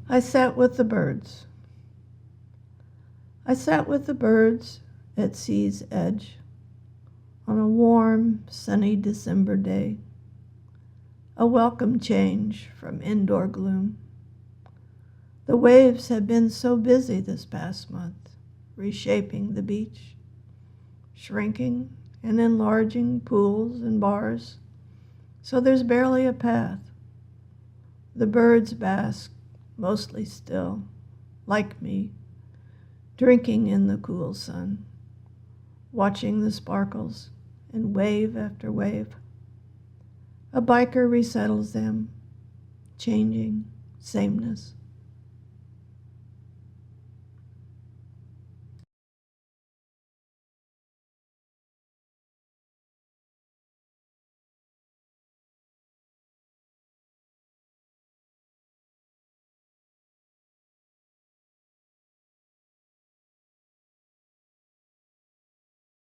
I sat with the birds. I sat with the birds at sea's edge on a warm, sunny December day, a welcome change from indoor gloom. The waves have been so busy this past month, reshaping the beach, shrinking and enlarging pools and bars, so there's barely a path. The birds bask, mostly still, like me, drinking in the cool sun, watching the sparkles and wave after wave. A biker resettles them, changing, sameness.